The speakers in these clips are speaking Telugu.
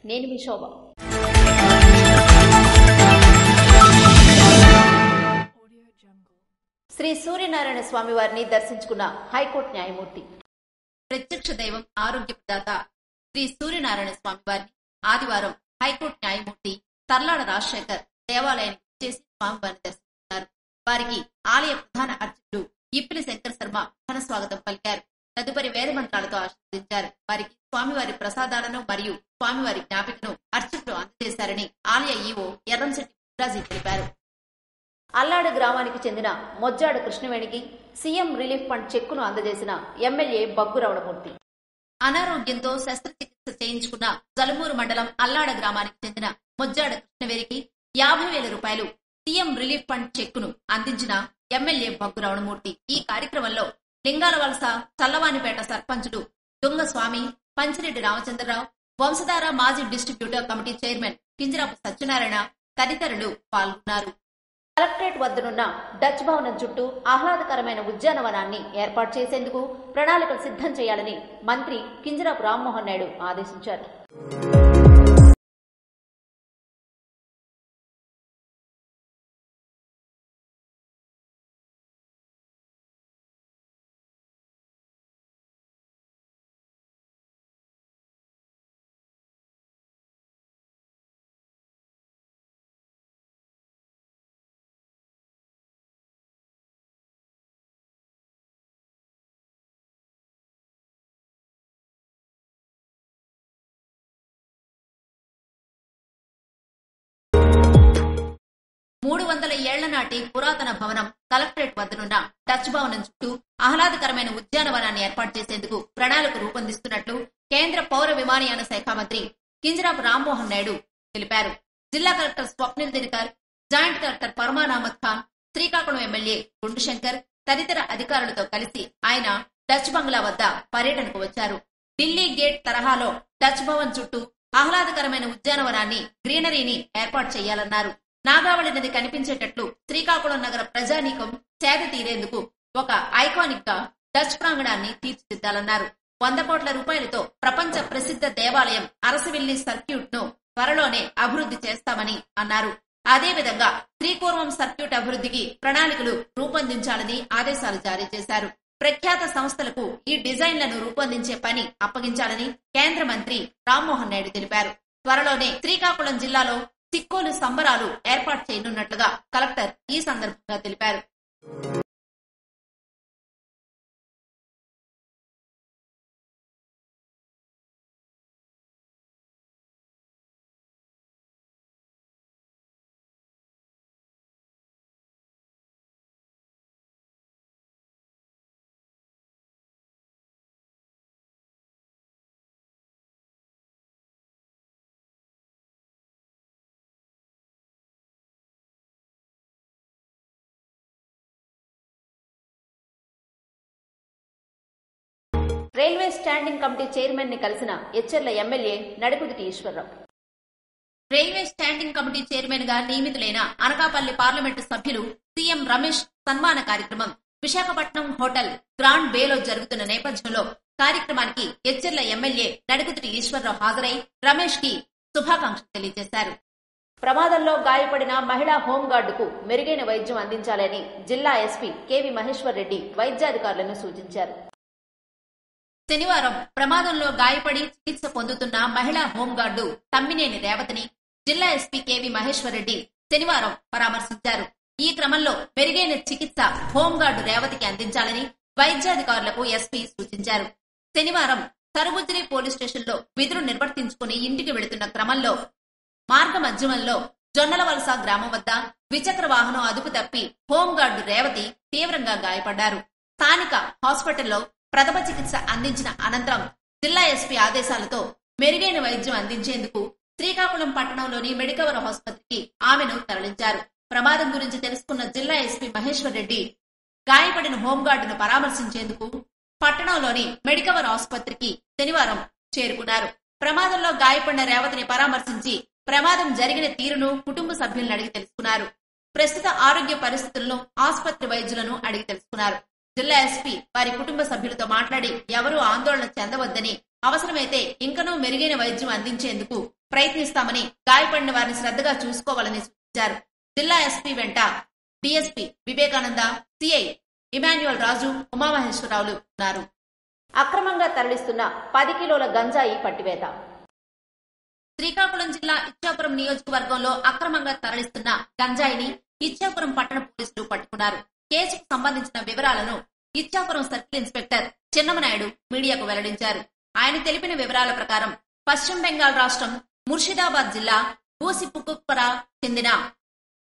నేను మీ శోభ. శ్రీ సూర్యనారాయణ స్వామి వారిని దర్శించుకున్న హైకోర్టు న్యాయమూర్తి. ప్రత్యక్ష దైవం ఆరోగ్య ప్రదాత శ్రీ సూర్యనారాయణ స్వామి వారిని ఆదివారం హైకోర్టు న్యాయమూర్తి తర్లాడ రాజశేఖర్ దేవాలయానికి చేసి స్వామివారిని దర్శించుకున్నారు. వారికి ఆలయ ప్రధాన అర్చకుడు ఇప్పిలి శంకర శర్మ ఘన స్వాగతం పలికారు. తదుపరి వేద మంత్రాలతో ఆశీర్వదించారు. వారికి స్వామివారి ప్రసాదాలను మరియు స్వామివారి జ్ఞాపికను అర్చకులు అందజేశారని ఆలయ ఈవో ఎర్రంశెట్టి రాజీ తెలిపారు. అల్లాడ గ్రామానికి చెందిన మొజ్జాడ కృష్ణవేణికి సీఎం రిలీఫ్ ఫండ్ చెక్కును అందజేసిన ఎమ్మెల్యే బగ్గు రమణమూర్తి. అనారోగ్యంతో శస్త్రచికిత్స చేయించుకున్న జలమూరు మండలం అల్లాడ గ్రామానికి చెందిన మొజ్జాడ కృష్ణవేణికి 50,000 రూపాయలు సీఎం రిలీఫ్ ఫండ్ చెక్కును అందించిన ఎమ్మెల్యే బగ్గు రమణమూర్తి. ఈ కార్యక్రమంలో లింగాలవలస చల్లవానిపేట సర్పంచుడు దుంగస్వామి, పంచిరెడ్డి రామచంద్రరావు, వంశధార మాజీ distributor committee chairman Kinjarapu Satyanarayana తదితరులు పాల్గొన్నారు. కలెక్టరేట్ వద్దనున్న డచ్ భవనం చుట్టూ ఆహ్లాదకరమైన ఉద్యానవనాన్ని ఏర్పాటు చేసేందుకు ప్రణాళికలు సిద్ధం చేయాలని మంత్రి కింజరాపు రామ్మోహన్ నాయుడు ఆదేశించారు. ఏళ్ల నాటి పురాతన భవనం కలెక్టరేట్ వద్దనున్న డచ్ భవనం చుట్టూ ఆహ్లాదకరమైన ఉద్యానవనాన్ని ఏర్పాటు చేసేందుకు ప్రణాళిక రూపొందిస్తున్నట్లు కేంద్ర పౌర విమానయాన శాఖ మంత్రి కింజరాపు రామ్మోహన్ నాయుడు తెలిపారు. జిల్లా collector Swapnil Dinakar, joint collector Farman Ahmed Khan, Srikakulam MLA Gundu Shankar తదితర అధికారులతో కలిసి ఆయన డచ్ బంగ్లా వద్ద పర్యటనకు వచ్చారు. ఢిల్లీ గేట్ తరహాలో డచ్ భవన్ చుట్టూ ఆహ్లాదకరమైన ఉద్యానవనాన్ని, గ్రీనరీని ఏర్పాటు చేయాలన్నారు. నాగావళి నది కనిపించేటట్లు శ్రీకాకుళం నగర ప్రజానీకం సేద తీరేందుకు ఒక ఐకానిక్ గా డచ్ ప్రాంగణాన్ని తీర్చిదిద్దాలన్నారు. 100 కోట్ల రూపాయలతో ప్రపంచ ప్రసిద్ధ దేవాలయం అరసవిల్లి సర్క్యూట్ ను త్వరలోనే అభివృద్ధి చేస్తామని అన్నారు. అదేవిధంగా శ్రీకూర్మం సర్క్యూట్ అభివృద్ధికి ప్రణాళికలు రూపొందించాలని ఆదేశాలు జారీ చేశారు. ప్రఖ్యాత సంస్థలకు ఈ డిజైన్లను రూపొందించే పని అప్పగించాలని కేంద్ర మంత్రి రామ్మోహన్ నాయుడు తెలిపారు. త్వరలోనే శ్రీకాకుళం జిల్లాలో సిక్కోలు సంబరాలు ఏర్పాటు చేయనున్నట్లుగా కలెక్టర్ ఈ సందర్భంగా తెలిపారు. రైల్వే స్టాండింగ్ కమిటీ చైర్మన్ ని కలిసిన Etcherla MLA Nadikuditi Eswararao. Railway standing committee chairman గా నియమితులైన అనకాపల్లి పార్లమెంటు సభ్యులు సీఎం రమేష్ సన్మాన కార్యక్రమం విశాఖపట్నం హోటల్ గ్రాండ్ బేలో జరుగుతున్న నేపథ్యంలో కార్యక్రమానికి ఎచ్చెర్ల ఎమ్మెల్యే నడికుదిటి ఈశ్వరరావు హాజరై రమేష్ కి శుభాకాంక్షలు తెలియజేశారు. ప్రమాదంలో గాయపడిన మహిళా హోంగార్డుకు మెరుగైన వైద్యం అందించాలని జిల్లా ఎస్పీ కెవి మహేశ్వర్ రెడ్డి వైద్యాధికారులను సూచించారు. శనివారం ప్రమాదంలో గాయపడి చికిత్స పొందుతున్న మహిళా హోంగార్డు తమ్మినేని రేవతిని జిల్లా ఎస్పీ కెవి మహేశ్వర్ రెడ్డి శనివారం పరామర్శించారు. ఈ క్రమంలో మెరుగైన చికిత్స హోంగార్డు రేవతికి అందించాలని వైద్యాధికారులకు ఎస్పీ సూచించారు. శనివారం సరుబుజ్జిరి పోలీస్ స్టేషన్లో విధులు నిర్వర్తించుకుని ఇంటికి వెళుతున్న క్రమంలో మార్గ మధ్యమంలో జొన్నలవలస గ్రామం వద్ద ద్విచక్ర వాహనం అదుపు తప్పి హోంగార్డు రేవతి తీవ్రంగా గాయపడ్డారు. స్థానిక హాస్పిటల్లో ప్రథమ చికిత్స అందించిన అనంతరం జిల్లా ఎస్పీ ఆదేశాలతో మెరుగైన వైద్యం అందించేందుకు శ్రీకాకుళం పట్టణంలోని మెడికవర్ ఆసుపత్రికి ఆమెను తరలించారు. ప్రమాదం గురించి తెలుసుకున్న జిల్లా ఎస్పీ మహేశ్వర్ రెడ్డి గాయపడిన హోంగార్డును పరామర్శించేందుకు పట్టణంలోని మెడికవర్ ఆసుపత్రికి శనివారం చేరుకున్నారు. ప్రమాదంలో గాయపడిన రేవతిని పరామర్శించి ప్రమాదం జరిగిన తీరును కుటుంబ సభ్యులను అడిగి తెలుసుకున్నారు. ప్రస్తుత ఆరోగ్య పరిస్థితులను ఆసుపత్రి వైద్యులను అడిగి తెలుసుకున్నారు. జిల్లా ఎస్పీ వారి కుటుంబ సభ్యులతో మాట్లాడి ఎవరూ ఆందోళన చెందవద్దని, అవసరమైతే ఇంకనూ మెరుగైన వైద్యం అందించేందుకు ప్రయత్నిస్తామని గాయపడిన వారిని శ్రద్ధగా చూసుకోవాలని సూచించారు. జిల్లా ఎస్పీ వెంట డిఎస్పీ వివేకానంద, సిఐ ఇమాన్యుయల్ రాజు, ఉమామహేశ్వరరావులు ఉన్నారు. అక్రమంగా తరలిస్తున్న 10 కిలోల గంజాయి పట్టివేత. శ్రీకాకుళం జిల్లా ఇచ్చాపురం నియోజకవర్గంలో అక్రమంగా తరలిస్తున్న గంజాయిని ఇచ్చాపురం పట్టణ పోలీసులు పట్టుకున్నారు. కేసుకు సంబంధించిన వివరాలను ఇచ్చాపురం సర్కిల్ ఇన్స్పెక్టర్ చిన్నమనాయుడు మీడియాకు వెల్లడించారు. ఆయన తెలిపిన వివరాల ప్రకారం పశ్చిమ బెంగాల్ రాష్ట్రం ముర్షిదాబాద్ జిల్లా బూసిపుకుప్పర చెందిన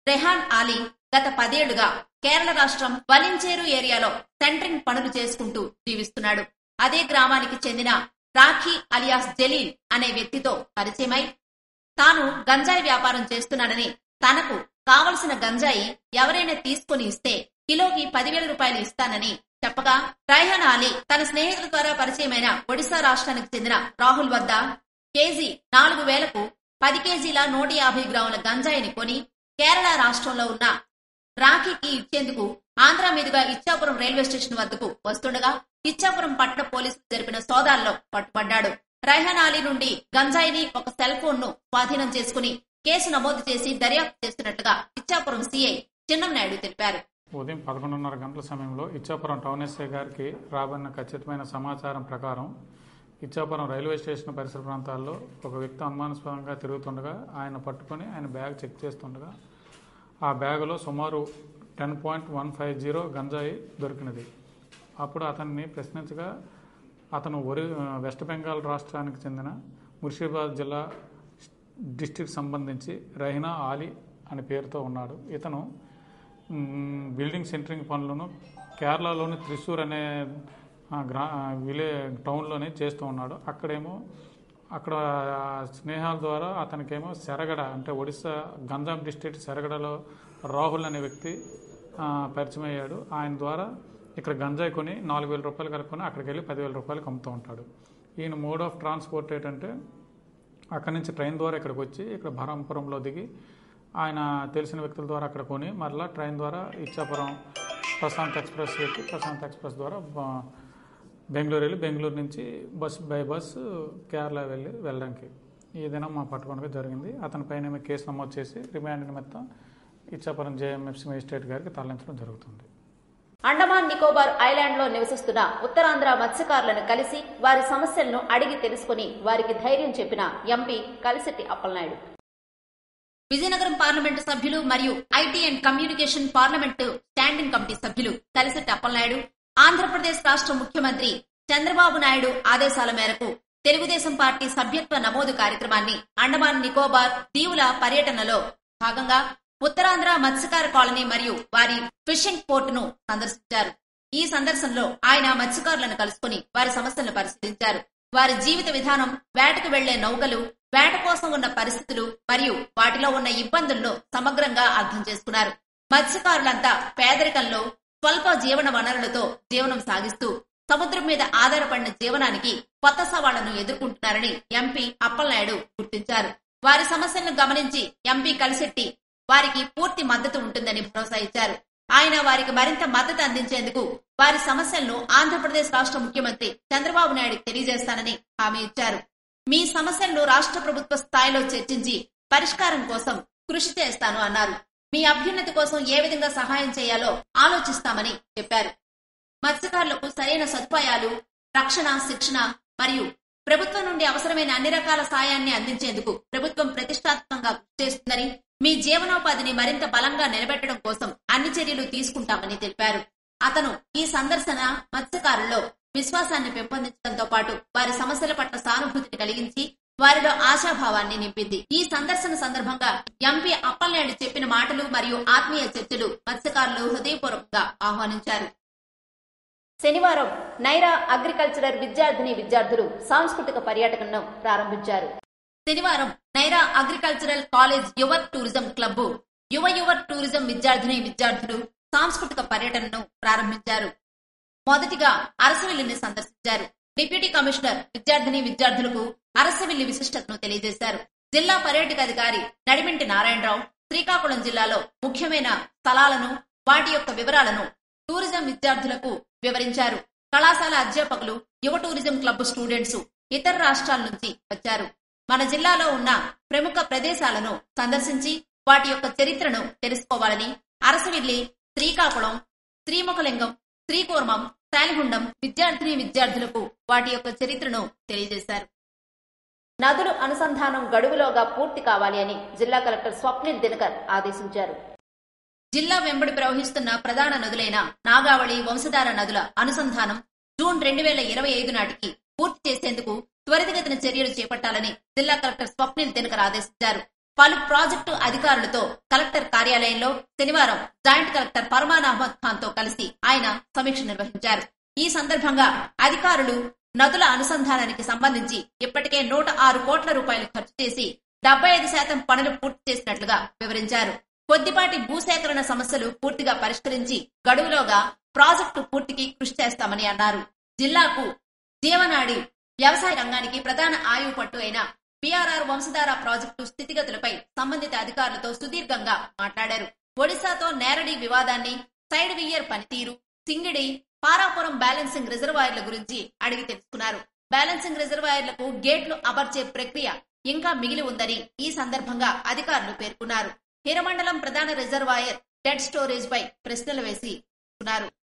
రెహాన్ ఆలీ గత 10 ఏళ్లుగా కేరళ రాష్ట్రం వలించేరు ఏరియాలో సెంటరింగ్ పనులు చేసుకుంటూ జీవిస్తున్నాడు. అదే గ్రామానికి చెందిన రాఖీ అలియాస్ జలీల్ అనే వ్యక్తితో పరిచయమై తాను గంజాయి వ్యాపారం చేస్తున్నానని, తనకు కావలసిన గంజాయి ఎవరైనా తీసుకుని ఇస్తే కిలోకి 10,000 రూపాయలు ఇస్తానని చెప్పగా, రైహాన్ ఆలీ తన స్నేహితుల ద్వారా పరిచయమైన ఒడిశా రాష్ట్రానికి చెందిన రాహుల్ వద్ద కేజీ 4,000కు 10 కేజీల 150 గ్రాముల గంజాయిని కొని కేరళ రాష్ట్రంలో ఉన్న రాఖీకి ఇచ్చేందుకు ఆంధ్ర మీదుగా ఇచ్చాపురం రైల్వే స్టేషన్ వద్దకు వస్తుండగా ఇచ్చాపురం పట్టణ పోలీసులు జరిపిన సోదాల్లో పట్టుబడ్డాడు. రైహాన్ ఆలీ నుండి గంజాయిని, ఒక సెల్ ఫోన్ ను స్వాధీనం చేసుకుని కేసు నమోదు చేసి దర్యాప్తు చేస్తున్నట్టుగా ఇచ్చాపురం సిఐ చిన్నమనాయుడు తెలిపారు. ఉదయం 11:30 గంటల సమయంలో ఇచ్చాపురం టౌన్ ఎస్ఐ గారికి రాబడిన ఖచ్చితమైన సమాచారం ప్రకారం ఇచ్చాపురం రైల్వే స్టేషన్ పరిసర ప్రాంతాల్లో ఒక వ్యక్తి అనుమానాస్పదంగా తిరుగుతుండగా ఆయన పట్టుకుని ఆయన బ్యాగ్ చెక్ చేస్తుండగా ఆ బ్యాగులో సుమారు 10.150 గంజాయి దొరికినది. అప్పుడు అతన్ని ప్రశ్నించగా అతను వెస్ట్ బెంగాల్ రాష్ట్రానికి చెందిన ముర్షిదాబాద్ జిల్లా డిస్టిక్ సంబంధించి రెహాన్ ఆలీ అనే పేరుతో ఉన్నాడు. ఇతను బిల్డింగ్ సెంటరింగ్ పనులను కేరళలోని త్రిశూర్ అనే టౌన్లోనే చేస్తూ ఉన్నాడు. అక్కడ స్నేహాల ద్వారా అతనికేమో సెరగడ అంటే ఒడిశా గంజాం డిస్ట్రిక్ట్ సెరగడలో రాహుల్ అనే వ్యక్తి పరిచయం అయ్యాడు. ఆయన ద్వారా ఇక్కడ గంజాయి కొని 4,000 రూపాయలు కలుపుకొని అక్కడికి వెళ్ళి 10,000 రూపాయలకు అమ్ముతూ ఉంటాడు. ఈయన మోడ్ ఆఫ్ ట్రాన్స్పోర్ట్ ఏంటంటే అక్కడి నుంచి ట్రైన్ ద్వారా ఇక్కడికి వచ్చి ఇక్కడ బరంపురంలో దిగి ఆయన తెలిసిన వ్యక్తుల ద్వారా అక్కడ కొని మరలా ట్రైన్ ద్వారా ఇచ్చాపురం ప్రశాంత్ ఎక్స్ప్రెస్ ఎక్కి ప్రశాంత్ ఎక్స్ప్రెస్ ద్వారా బెంగళూరు వెళ్ళి బెంగళూరు నుంచి బై బస్సు కేరళ వెళ్ళడానికి ఈ దినం మా పట్టుకోవడానికి జరిగింది. అతని పైన కేసు నమోదు చేసి రిమాండ్ నిమిత్తం ఇచ్చాపురం జేఎంఎఫ్సీ మేజిస్ట్రేట్ గారికి తరలించడం జరుగుతుంది. అండమాన్ నికోబార్ ఐలాండ్ లో నివసిస్తున్న ఉత్తరాంధ్ర మత్స్యకారులను కలిసి వారి సమస్యలను అడిగి తెలుసుకుని వారికి ధైర్యం చెప్పిన ఎంపీ కలిశెట్టి అప్పలనాయుడు. విజయనగరం పార్లమెంటు సభ్యులు మరియు IT and communication parliament standing committee సభ్యులు కలిశెట్టి అప్పలనాయుడు ఆంధ్రప్రదేశ్ రాష్ట్ర ముఖ్యమంత్రి చంద్రబాబు నాయుడు ఆదేశాల మేరకు తెలుగుదేశం పార్టీ సభ్యత్వ నమోదు కార్యక్రమాన్ని అండమాన్ నికోబార్ దీవుల పర్యటనలో భాగంగా ఉత్తరాంధ్ర మత్స్యకార కాలనీ మరియు వారి ఫిషింగ్ పోర్టును సందర్శించారు. ఈ సందర్శనలో ఆయన మత్స్యకారులను కలుసుకుని వారి సమస్యలను పరిశీలించారు. వారి జీవిత విధానం, వేటకు వెళ్లే నౌకలు, వేట కోసం ఉన్న పరిస్థితులు మరియు వాటిలో ఉన్న ఇబ్బందులను సమగ్రంగా అర్థం చేసుకున్నారు. మత్స్యకారులంతా పేదరికంలో స్వల్ప జీవన వనరులతో జీవనం సాగిస్తూ సముద్రం మీద ఆధారపడిన జీవనానికి కొత్త సవాళ్లను ఎదుర్కొంటున్నారని ఎంపీ అప్పలనాయుడు గుర్తించారు. వారి సమస్యలను గమనించి ఎంపీ కలిశెట్టి వారికి పూర్తి మద్దతు ఉంటుందని భరోసా ఇచ్చారు. ఆయన వారికి మరింత మద్దతు అందించేందుకు వారి సమస్యలను ఆంధ్రప్రదేశ్ రాష్ట్ర ముఖ్యమంత్రి చంద్రబాబు నాయుడు తెలియజేస్తానని హామీ ఇచ్చారు. మీ సమస్యలను రాష్ట్ర ప్రభుత్వ స్థాయిలో చర్చించి పరిష్కారం కోసం కృషి చేస్తాను అన్నారు. మీ అభ్యున్నతి కోసం ఏ విధంగా సహాయం చేయాలో ఆలోచిస్తామని చెప్పారు. మత్స్యకారులకు సరైన సదుపాయాలు, రక్షణ, శిక్షణ మరియు ప్రభుత్వం నుండి అవసరమైన అన్ని రకాల సాయాన్ని అందించేందుకు ప్రభుత్వం ప్రతిష్టాత్మకంగా కృషి చేస్తుందని, మీ జీవనోపాధిని మరింత బలంగా నిలబెట్టడం కోసం అన్ని చర్యలు తీసుకుంటామని తెలిపారు. అతను ఈ సందర్శన మత్స్యకారుల్లో విశ్వాసాన్ని పెంపొందించడంతో పాటు వారి సమస్యల పట్ల సానుభూతిని కలిగించి వారిలో ఆశాభావాన్ని నింపింది. ఈ సందర్శన సందర్భంగా ఎంపీ అప్పలనాయుడు చెప్పిన మాటలు మరియు ఆత్మీయ చర్చలు మత్స్యకారులు హృదయపూర్వకంగా ఆహ్వానించారు. శనివారం నైరా అగ్రికల్చరల్ విద్యార్థులు సాంస్కృతిక పర్యటనను ప్రారంభించారు. శనివారం నైరా అగ్రికల్చరల్ కాలేజ్ యువ టూరిజం క్లబ్ యువ టూరిజం విద్యార్థులు సాంస్కృతిక పర్యటనను ప్రారంభించారు. మొదటిగా అరసవిల్లిని సందర్శించారు. డిప్యూటీ కమిషనర్ విద్యార్థులకు అరసవిల్లి విశిష్టతను తెలియజేశారు. జిల్లా పర్యాటకాధికారి నడిమింటి నారాయణరావు శ్రీకాకుళం జిల్లాలో ముఖ్యమైన స్థలాలను, వాటి యొక్క వివరాలను టూరిజం విద్యార్థులకు వివరించారు. కళాశాల అధ్యాపకులు, యువ టూరిజం క్లబ్ స్టూడెంట్స్ ఇతర రాష్ట్రాల నుంచి వచ్చారు. మన జిల్లాలో ఉన్న ప్రముఖ ప్రదేశాలను సందర్శించి వాటి యొక్క చరిత్రను తెలుసుకోవాలని అరసవిల్లి, శ్రీకాకుళం, శ్రీముఖలింగం, శ్రీకూర్మం, శాలిగుండం విద్యార్థులకు వాటి యొక్క చరిత్రను తెలియజేశారు. నదులు అనుసంధానం గడువులోగా పూర్తి కావాలి అని జిల్లా కలెక్టర్ స్వప్నిల్ దినకర్ ఆదేశించారు. జిల్లా వెంబడి ప్రవహిస్తున్న ప్రధాన నదులైన నాగావళి, వంశధార నదుల అనుసంధానం జూన్ 2025 నాటికి పూర్తి చేసేందుకు త్వరితగతిన చర్యలు చేపట్టాలని జిల్లా కలెక్టర్ స్వప్నిల్ దినకర్ ఆదేశించారు. పలు ప్రాజెక్టు అధికారులతో కలెక్టర్ కార్యాలయంలో శనివారం జాయింట్ కలెక్టర్ ఫర్మాన్ అహ్మద్ ఖాన్ తో కలిసి ఆయన సమీక్ష నిర్వహించారు. ఈ సందర్భంగా అధికారులు నదుల అనుసంధానానికి సంబంధించి ఇప్పటికే 106 కోట్ల రూపాయలు ఖర్చు చేసి 75% పనులు పూర్తి చేసినట్లుగా వివరించారు. కొద్దిపాటి భూసేకరణ సమస్యలు పూర్తిగా పరిష్కరించి గడువులోగా ప్రాజెక్టు పూర్తికి కృషి చేస్తామని అన్నారు. జిల్లాకు జీవనాడి వ్యవసాయ రంగానికి ప్రధాన ఆయువు పట్టు అయిన పిఆర్ఆర్ వంశధార ప్రాజెక్టు స్థితిగతులపై సంబంధిత అధికారులతో సుదీర్ఘంగా మాట్లాడారు. ఒడిశాతో నేరడి వివాదాన్ని, సైడ్ వియర్ పనితీరు, సింగిడి, పారాపురం బ్యాలెన్సింగ్ రిజర్వాయర్ల గురించి అడిగి తెలుసుకున్నారు. బ్యాలెన్సింగ్ రిజర్వాయర్లకు గేట్లు అమర్చే ప్రక్రియ ఇంకా మిగిలి ఉందని ఈ సందర్భంగా అధికారులు పేర్కొన్నారు. హిరమండలం ప్రధాన రిజర్వాయర్ డెడ్ స్టోరేజ్ పై ప్రశ్నలు వేసి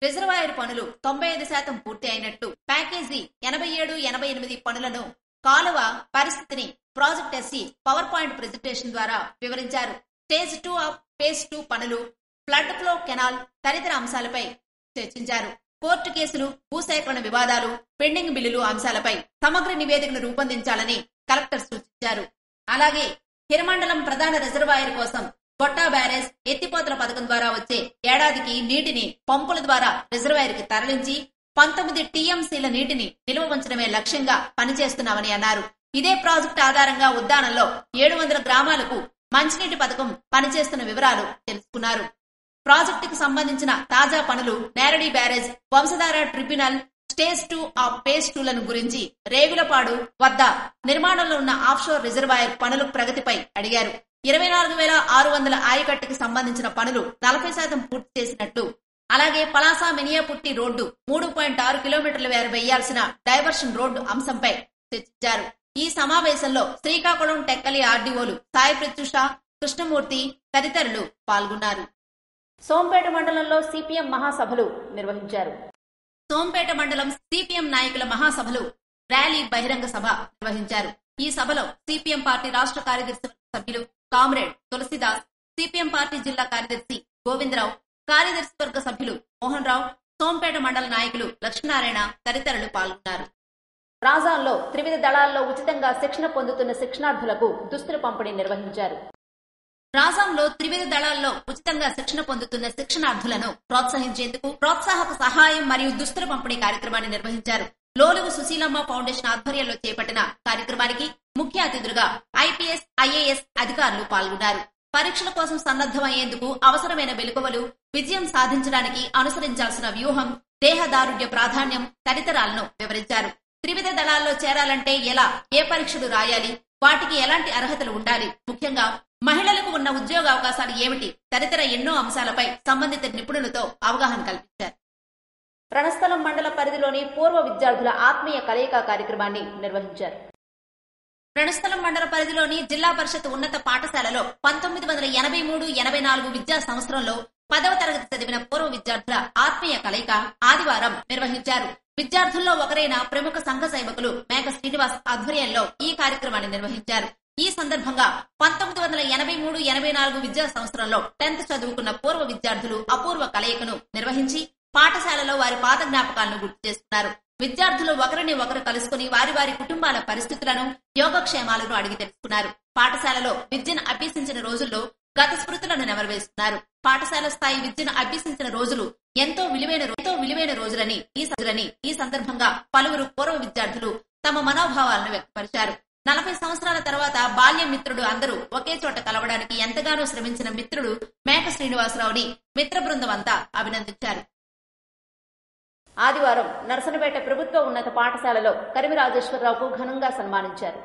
రిజర్వాయర్ పనులు 95% పూర్తి అయినట్లు, ప్యాకేజీ 87-88 పనులను, కాలువ పరిస్థితిని project SC power point presentation ద్వారా వివరించారు. స్టేజ్ 2 ఆఫ్ ఫేజ్ 2 పనులు, ఫ్లడ్ ఫ్లో కెనాల్ తదితర అంశాలపై చర్చించారు. కోర్టు కేసులు, భూసేకరణ వివాదాలు, పెండింగ్ బిల్లులు అంశాలపై సమగ్ర నివేదికను రూపొందించాలని కలెక్టర్ సూచించారు. అలాగే హిరమండలం ప్రధాన రిజర్వాయర్ కోసం గొట్టా బ్యారేజ్ ఎత్తిపోతల పథకం ద్వారా వచ్చే ఏడాదికి నీటిని పంపుల ద్వారా రిజర్వాయర్ కి తరలించి 19 టీఎంసీల నీటిని నిల్వ ఉంచడమే లక్ష్యంగా పనిచేస్తున్నామని అన్నారు. ఇదే ప్రాజెక్టు ఆధారంగా ఉద్దానంలో 700 గ్రామాలకు మంచినీటి పథకం పనిచేస్తున్న వివరాలు తెలుసుకున్నారు. ప్రాజెక్టుకు సంబంధించిన తాజా పనులు, Neradi barrage, Vamsadhara tribunal, stage 2 of phase 2 లను గురించి, రేగులపాడు వద్ద నిర్మాణంలో ఉన్న ఆఫ్షోర్ రిజర్వాయర్ పనుల ప్రగతిపై అడిగారు. 24,600 ఆయకట్టుకి సంబంధించిన పనులు 40% పూర్తి చేసినట్లు, అలాగే పలాస మినియాపుట్టి రోడ్డు 3.6 కిలోమీటర్ల మేర వేయాల్సిన డైవర్షన్ రోడ్డు అంశంపై చర్చించారు. ఈ సమావేశంలో శ్రీకాకుళం టెక్కలి ఆర్డీఓలు సాయి ప్రత్యుష, కృష్ణమూర్తి తదితరులు పాల్గొన్నారు. సోంపేట మండలంలో సిపిఎం మహాసభలు నిర్వహించారు. సోంపేట మండలం సిపిఎం నాయకుల మహాసభలు, ర్యాలీ, బహిరంగ సభ నిర్వహించారు. ఈ సభలో సిపిఎం పార్టీ రాష్ట్ర కార్యదర్శి సభ్యులు కామ్రేడ్ తులసిదాస్, సిపిఎం పార్టీ జిల్లా కార్యదర్శి గోవిందరావు, కార్యదర్శి వర్గ సభ్యులు మోహన్ రావు, సోంపేట మండల నాయకులు లక్ష్మీనారాయణ తదితరులు పాల్గొన్నారు. రాజాంలో త్రివిధ దళాల్లో ఉచితంగా శిక్షణ పొందుతున్న శిక్షణార్థులకు దుస్తుల పంపిణీ నిర్వహించారు. రాజాంలో త్రివిధ దళాల్లో ఉచితంగా శిక్షణ పొందుతున్న శిక్షణార్థులను ప్రోత్సహించేందుకు ప్రోత్సాహక సహాయం మరియు దుస్తుల పంపిణీ కార్యక్రమాన్ని నిర్వహించారు. లోలుగు సుశీలమ్మ ఫౌండేషన్ ఆధ్వర్యంలో చేపట్టిన కార్యక్రమానికి ముఖ్య అతిథులుగా ఐపీఎస్, ఐఏఎస్ అధికారులు పాల్గొన్నారు. పరీక్షల కోసం సన్నద్దమయ్యేందుకు అవసరమైన మెలకువలు, విజయం సాధించడానికి అనుసరించాల్సిన వ్యూహం, దేహదారుఢ్య ప్రాధాన్యం తదితరాలను వివరించారు. త్రివిధ దళాల్లో చేరాలంటే ఎలా, ఏ పరీక్షలు రాయాలి, వాటికి ఎలాంటి అర్హతలు ఉండాలి, ముఖ్యంగా మహిళలకు ఉన్న ఉద్యోగ అవకాశాలు ఏమిటి తదితర ఎన్నో అంశాలపై సంబంధిత నిపుణులతో అవగాహన కల్పించారు. రణస్థలం మండల పరిధిలోని పూర్వ విద్యార్థుల ఆత్మీయ కలయిక కార్యక్రమాన్ని నిర్వహించారు. రణస్థలం మండల పరిధిలోని జిల్లా పరిషత్ ఉన్నత పాఠశాలలో 1983-84 విద్యా సంవత్సరంలో 10వ తరగతి చదివిన పూర్వ విద్యార్థుల ఆత్మీయ కలయిక ఆదివారం నిర్వహించారు. విద్యార్థుల్లో ఒకరైన ప్రముఖ సంఘ సేవకులు మేక శ్రీనివాస్ ఆధ్వర్యంలో ఈ కార్యక్రమాన్ని నిర్వహించారు. ఈ సందర్భంగా 1983-84 విద్యా సంవత్సరంలో 10th చదువుకున్న పూర్వ విద్యార్థులు అపూర్వ కలయికను నిర్వహించి పాఠశాలలో వారి పాత జ్ఞాపకాలను గుర్తు చేస్తున్నారు. విద్యార్థులు ఒకరిని ఒకరు కలుసుకుని వారి వారి కుటుంబాల పరిస్థితులను, యోగక్షేమాలను అడిగి తెలుసుకున్నారు. పాఠశాలలో విద్యను అభ్యసించిన రోజుల్లో గత స్మృతులను నెమరవేస్తున్నారు. పాఠశాల స్థాయి విద్యను అభ్యసించిన రోజులు ఎంతో విలువైన రోజులని ఈ సందర్భంగా పలువురు పూర్వ విద్యార్థులు తమ మనోభావాలను వ్యక్తపరిచారు. 40 సంవత్సరాల తర్వాత బాల్య మిత్రుడు అందరూ ఒకే చోట కలవడానికి ఎంతగానో శ్రమించిన మిత్రుడు మేక శ్రీనివాసరావుని మిత్ర బృందం అంతా అభినందించారు. ఆదివారం నర్సనపేట ప్రభుత్వ ఉన్నత పాఠశాలలో కరిమి రాజేశ్వరరావుకు ఘనంగా సన్మానించారు.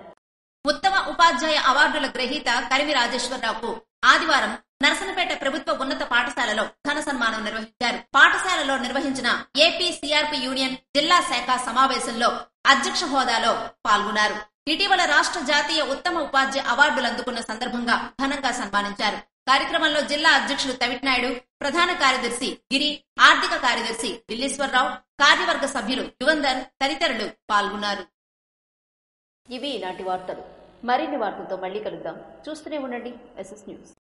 ఉత్తమ ఉపాధ్యాయ అవార్డుల గ్రహీత కరిమి రాజేశ్వరరావుకు ఆదివారం నర్సనపేట ప్రభుత్వ ఉన్నత పాఠశాలలో ఘన సన్మానం నిర్వహించారు. పాఠశాలలో నిర్వహించిన ఏపీ సిఆర్పి యూనియన్ జిల్లా శాఖ సమావేశంలో అధ్యక్ష హోదాలో పాల్గొన్నారు. ఇటీవల రాష్ట్ర జాతీయ ఉత్తమ ఉపాధ్యాయ అవార్డులు అందుకున్న సందర్భంగా ఘనంగా సన్మానించారు. కార్యక్రమంలో జిల్లా అధ్యక్షుడు తవిట్నాయుడు, ప్రధాన కార్యదర్శి గిరి, ఆర్థిక కార్యదర్శి విల్లీశ్వరరావు, కార్యవర్గ సభ్యులు యువందర్ తదితరులు పాల్గొన్నారు. ఇవి ఈనాటి వార్తలు. మరిన్ని వార్తలతో మళ్ళీ కలుద్దాం. చూస్తూనే ఉండండి SS న్యూస్.